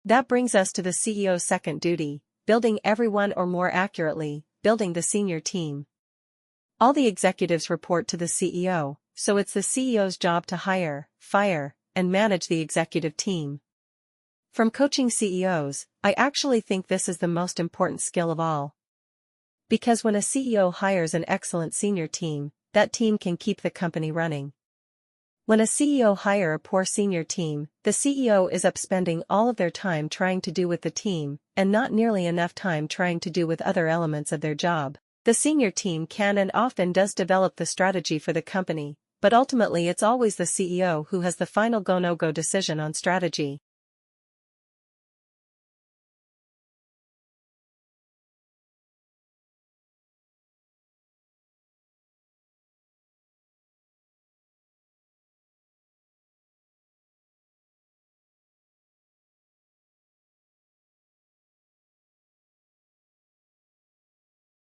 That brings us to the CEO's second duty, building everyone, or more accurately, building the senior team. All the executives report to the CEO, so it's the CEO's job to hire, fire, and manage the executive team. From coaching CEOs, I actually think this is the most important skill of all. Because when a CEO hires an excellent senior team, that team can keep the company running. When a CEO hires a poor senior team, the CEO is up spending all of their time trying to do with the team, and not nearly enough time trying to do with other elements of their job. The senior team can and often does develop the strategy for the company, but ultimately it's always the CEO who has the final go-no-go decision on strategy.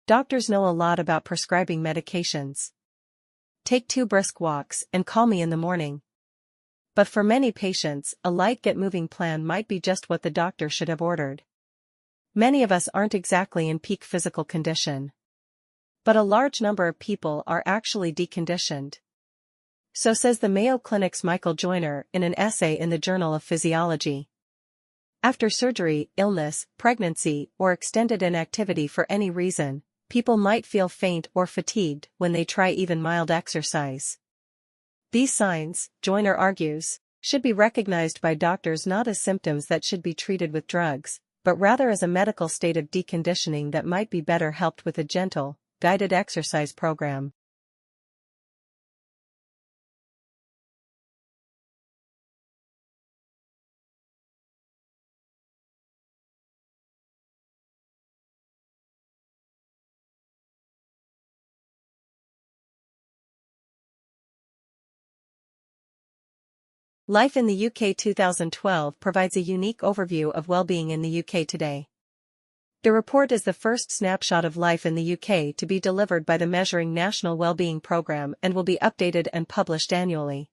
Doctors know a lot about prescribing medications. Take 2 brisk walks and call me in the morning. But for many patients, a light get-moving plan might be just what the doctor should have ordered. Many of us aren't exactly in peak physical condition. But a large number of people are actually deconditioned. So says the Mayo Clinic's Michael Joyner in an essay in the Journal of Physiology. After surgery, illness, pregnancy, or extended inactivity for any reason, people might feel faint or fatigued when they try even mild exercise. These signs, Joyner argues, should be recognized by doctors not as symptoms that should be treated with drugs, but rather as a medical state of deconditioning that might be better helped with a gentle, guided exercise program. Life in the UK 2012 provides a unique overview of well-being in the UK today. The report is the first snapshot of life in the UK to be delivered by the Measuring National Wellbeing Programme and will be updated and published annually.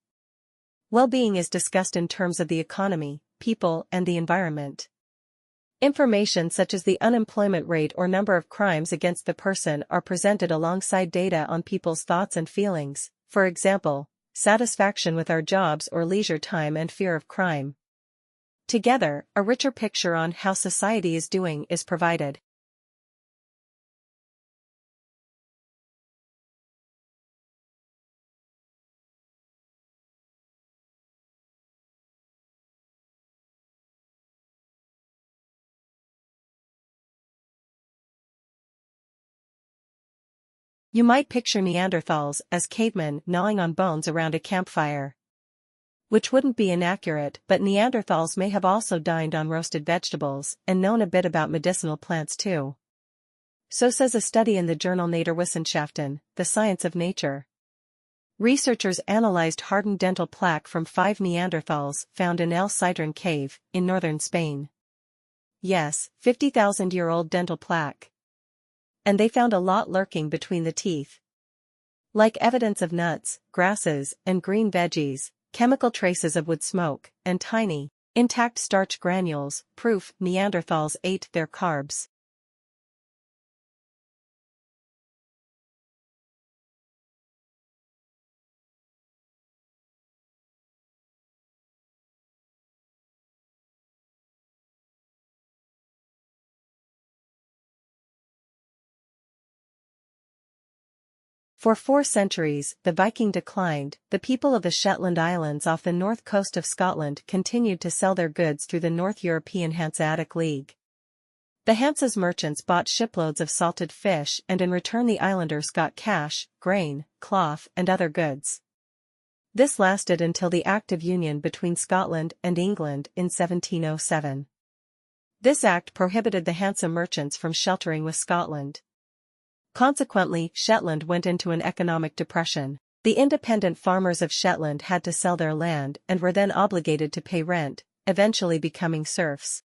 Well-being is discussed in terms of the economy, people, and the environment. Information such as the unemployment rate or number of crimes against the person are presented alongside data on people's thoughts and feelings, for example, satisfaction with our jobs or leisure time and fear of crime. Together, a richer picture on how society is doing is provided. You might picture Neanderthals as cavemen gnawing on bones around a campfire. Which wouldn't be inaccurate, but Neanderthals may have also dined on roasted vegetables and known a bit about medicinal plants too. So says a study in the journal Naturwissenschaften, The Science of Nature. Researchers analyzed hardened dental plaque from 5 Neanderthals found in El Sidrón cave, in northern Spain. Yes, 50,000-year-old dental plaque. And they found a lot lurking between the teeth. Like evidence of nuts, grasses, and green veggies, chemical traces of wood smoke, and tiny, intact starch granules, proof Neanderthals ate their carbs. For 4 centuries, the Viking declined. The people of the Shetland Islands off the north coast of Scotland continued to sell their goods through the North European Hanseatic League. The Hanse's merchants bought shiploads of salted fish, and in return the islanders got cash, grain, cloth, and other goods. This lasted until the Act of Union between Scotland and England in 1707. This act prohibited the Hanse merchants from sheltering with Scotland. Consequently, Shetland went into an economic depression. The independent farmers of Shetland had to sell their land and were then obligated to pay rent, eventually becoming serfs.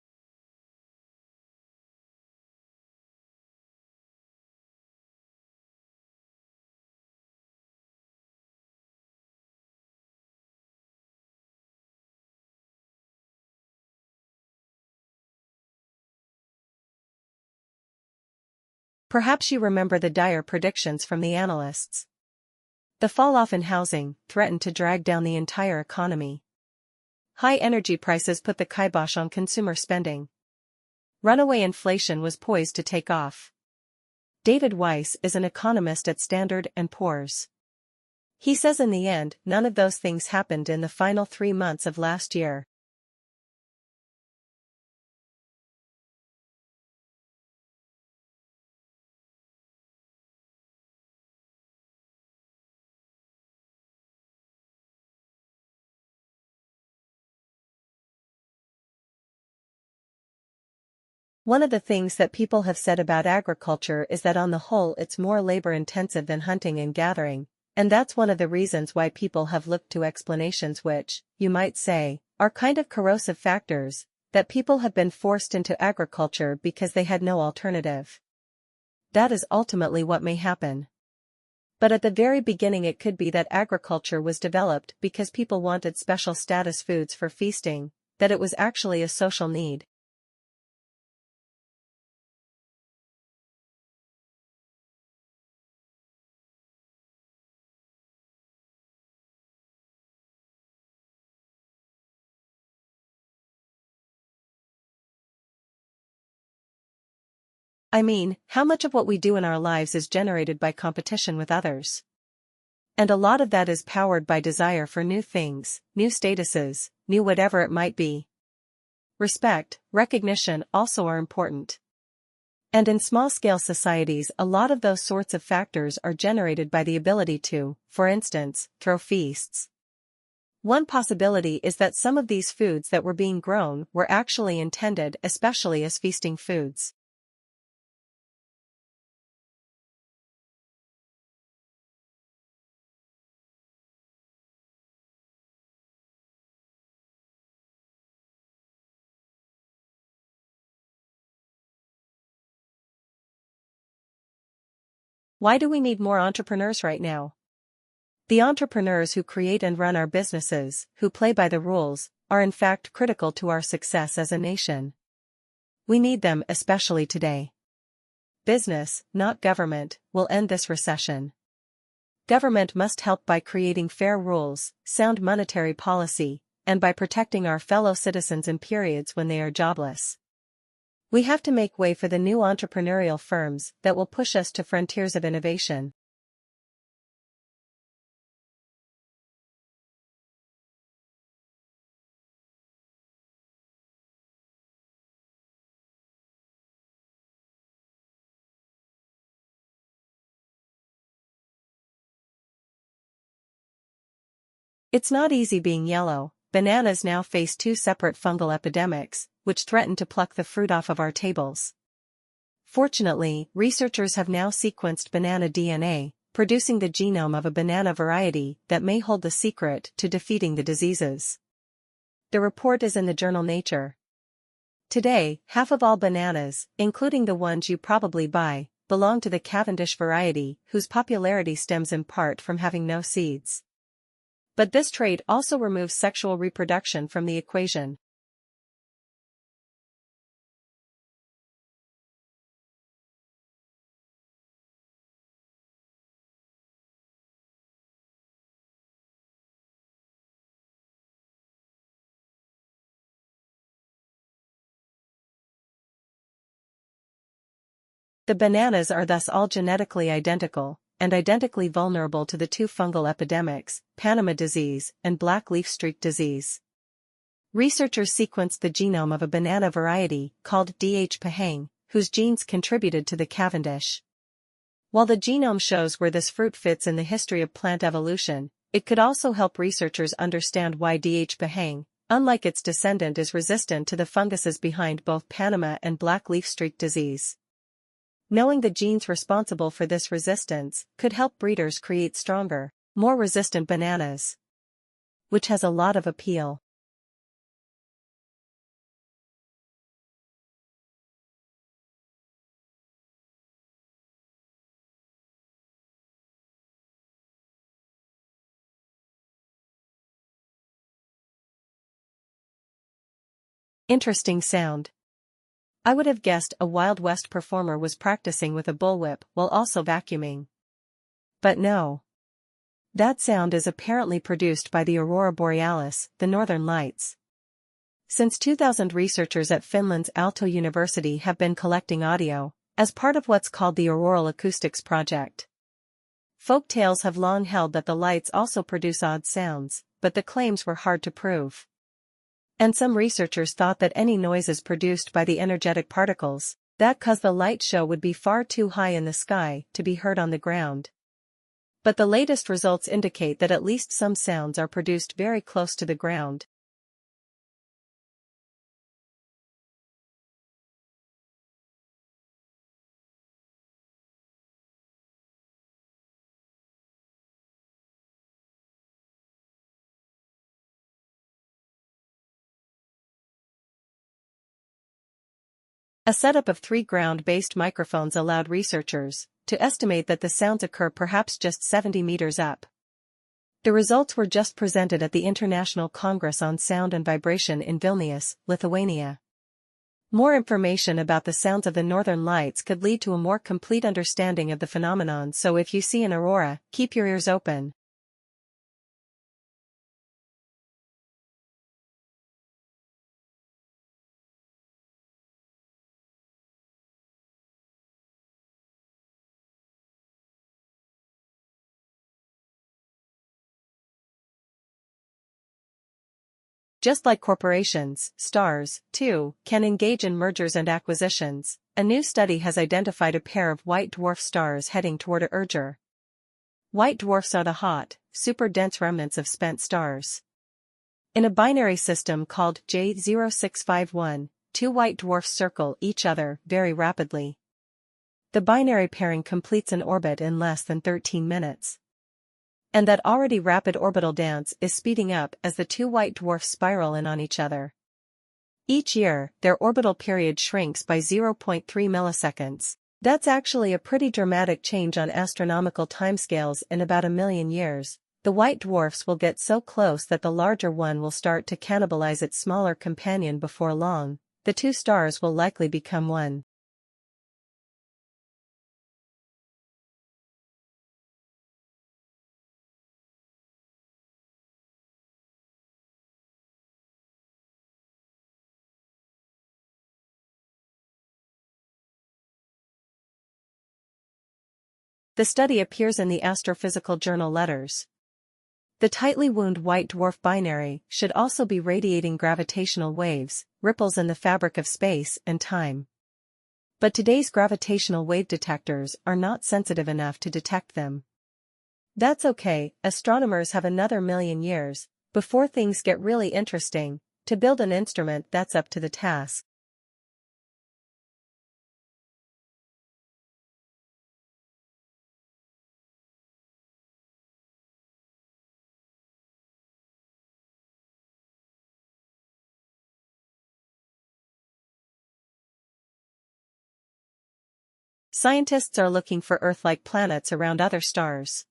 Perhaps you remember the dire predictions from the analysts. The fall-off in housing threatened to drag down the entire economy. High energy prices put the kibosh on consumer spending. Runaway inflation was poised to take off. David Weiss is an economist at Standard & Poor's. He says in the end, none of those things happened in the final 3 months of last year. One of the things that people have said about agriculture is that on the whole it's more labor-intensive than hunting and gathering, and that's one of the reasons why people have looked to explanations which, you might say, are kind of corrosive factors, that people have been forced into agriculture because they had no alternative. That is ultimately what may happen. But at the very beginning it could be that agriculture was developed because people wanted special status foods for feasting, that it was actually a social need. I mean, how much of what we do in our lives is generated by competition with others? And a lot of that is powered by desire for new things, new statuses, new whatever it might be. Respect, recognition also are important. And in small-scale societies a lot of those sorts of factors are generated by the ability to, for instance, throw feasts. One possibility is that some of these foods that were being grown were actually intended especially as feasting foods. Why do we need more entrepreneurs right now? The entrepreneurs who create and run our businesses, who play by the rules, are in fact critical to our success as a nation. We need them especially today. Business, not government, will end this recession. Government must help by creating fair rules, sound monetary policy, and by protecting our fellow citizens in periods when they are jobless. We have to make way for the new entrepreneurial firms that will push us to frontiers of innovation. It's not easy being yellow. Bananas now face 2 separate fungal epidemics, which threaten to pluck the fruit off of our tables. Fortunately, researchers have now sequenced banana DNA, producing the genome of a banana variety that may hold the secret to defeating the diseases. The report is in the journal Nature. Today, half of all bananas, including the ones you probably buy, belong to the Cavendish variety, whose popularity stems in part from having no seeds. But this trait also removes sexual reproduction from the equation. The bananas are thus all genetically identical, and identically vulnerable to the 2 fungal epidemics, Panama disease and black leaf streak disease. Researchers sequenced the genome of a banana variety called DH pahang, whose genes contributed to the Cavendish. While the genome shows where this fruit fits in the history of plant evolution, it could also help researchers understand why DH pahang, unlike its descendant, is resistant to the funguses behind both Panama and black leaf streak disease. Knowing the genes responsible for this resistance could help breeders create stronger, more resistant bananas, which has a lot of appeal. Interesting sound. I would have guessed a Wild West performer was practicing with a bullwhip while also vacuuming. But no. That sound is apparently produced by the aurora borealis, the northern lights. Since 2000, researchers at Finland's Aalto University have been collecting audio, as part of what's called the Auroral Acoustics Project. Folk tales have long held that the lights also produce odd sounds, but the claims were hard to prove. And some researchers thought that any noises produced by the energetic particles that cause the light show would be far too high in the sky to be heard on the ground. But the latest results indicate that at least some sounds are produced very close to the ground. A setup of 3 ground-based microphones allowed researchers to estimate that the sounds occur perhaps just 70 meters up. The results were just presented at the International Congress on Sound and Vibration in Vilnius, Lithuania. More information about the sounds of the northern lights could lead to a more complete understanding of the phenomenon, so if you see an aurora, keep your ears open. Just like corporations, stars, too, can engage in mergers and acquisitions. A new study has identified a pair of white dwarf stars heading toward a merger. White dwarfs are the hot, super-dense remnants of spent stars. In a binary system called J0651, 2 white dwarfs circle each other very rapidly. The binary pairing completes an orbit in less than 13 minutes. And that already rapid orbital dance is speeding up as the 2 white dwarfs spiral in on each other. Each year, their orbital period shrinks by 0.3 milliseconds. That's actually a pretty dramatic change on astronomical timescales. In about a million years, the white dwarfs will get so close that the larger one will start to cannibalize its smaller companion. Before long, the 2 stars will likely become one. The study appears in the Astrophysical Journal Letters. The tightly wound white dwarf binary should also be radiating gravitational waves, ripples in the fabric of space and time. But today's gravitational wave detectors are not sensitive enough to detect them. That's okay, astronomers have another million years before things get really interesting to build an instrument that's up to the task. Scientists are looking for Earth-like planets around other stars.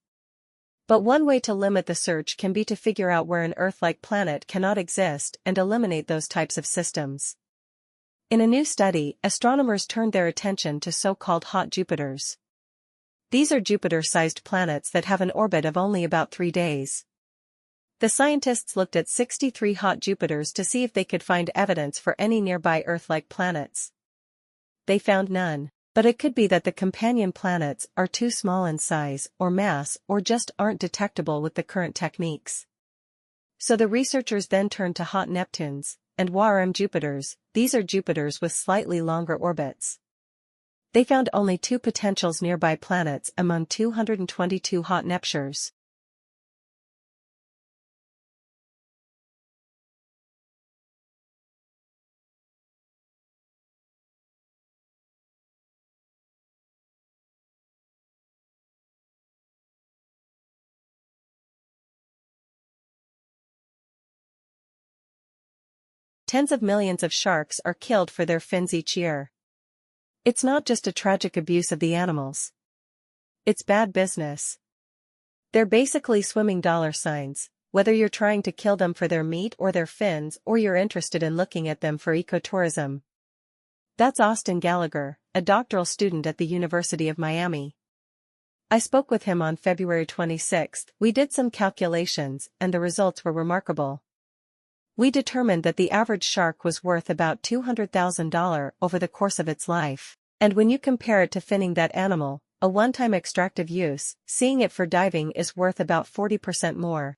But one way to limit the search can be to figure out where an Earth-like planet cannot exist and eliminate those types of systems. In a new study, astronomers turned their attention to so-called hot Jupiters. These are Jupiter-sized planets that have an orbit of only about 3 days. The scientists looked at 63 hot Jupiters to see if they could find evidence for any nearby Earth-like planets. They found none. But it could be that the companion planets are too small in size or mass or just aren't detectable with the current techniques. So the researchers then turned to hot Neptunes and Warm Jupiters. These are Jupiters with slightly longer orbits. They found only 2 potentials nearby planets among 222 hot Neptures. Tens of millions of sharks are killed for their fins each year. It's not just a tragic abuse of the animals. It's bad business. They're basically swimming dollar signs, whether you're trying to kill them for their meat or their fins or you're interested in looking at them for ecotourism. That's Austin Gallagher, a doctoral student at the University of Miami. I spoke with him on February 26. We did some calculations, and the results were remarkable. We determined that the average shark was worth about $200,000 over the course of its life. And when you compare it to finning that animal, a one-time extractive use, seeing it for diving is worth about 40% more.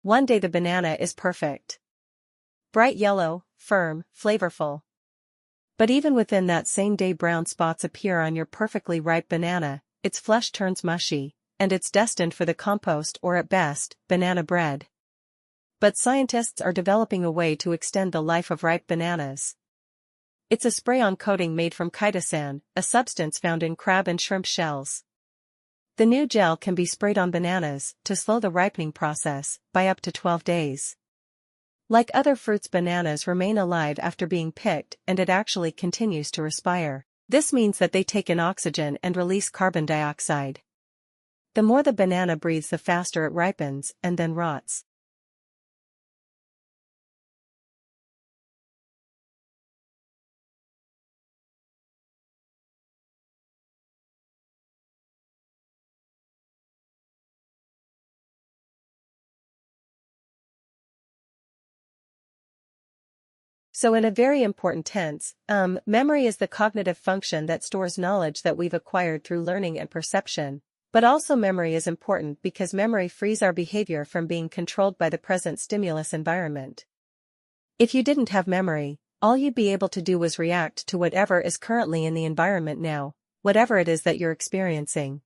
One day the banana is perfect. Bright yellow, firm, flavorful. But even within that same day brown spots appear on your perfectly ripe banana, its flesh turns mushy, and it's destined for the compost or at best, banana bread. But scientists are developing a way to extend the life of ripe bananas. It's a spray-on coating made from chitosan, a substance found in crab and shrimp shells. The new gel can be sprayed on bananas to slow the ripening process by up to 12 days. Like other fruits, bananas remain alive after being picked, and it actually continues to respire. This means that they take in oxygen and release carbon dioxide. The more the banana breathes, the faster it ripens and then rots. So in a very important tense, memory is the cognitive function that stores knowledge that we've acquired through learning and perception. But also memory is important because memory frees our behavior from being controlled by the present stimulus environment. If you didn't have memory, all you'd be able to do was react to whatever is currently in the environment now, whatever it is that you're experiencing.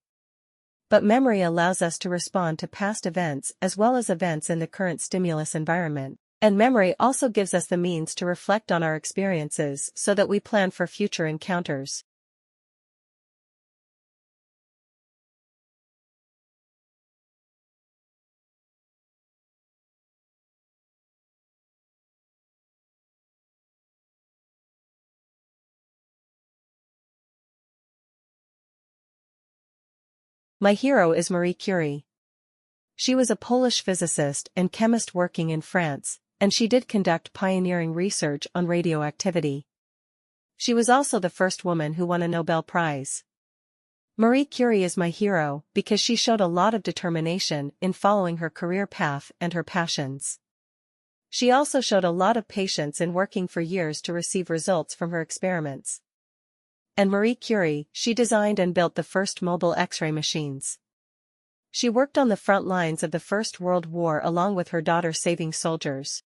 But memory allows us to respond to past events as well as events in the current stimulus environment. And memory also gives us the means to reflect on our experiences so that we plan for future encounters. My hero is Marie Curie. She was a Polish physicist and chemist working in France, and she did conduct pioneering research on radioactivity. She was also the first woman who won a Nobel Prize. Marie Curie is my hero because she showed a lot of determination in following her career path and her passions. She also showed a lot of patience in working for years to receive results from her experiments. And Marie Curie, she designed and built the first mobile X-ray machines. She worked on the front lines of the First World War along with her daughter saving soldiers.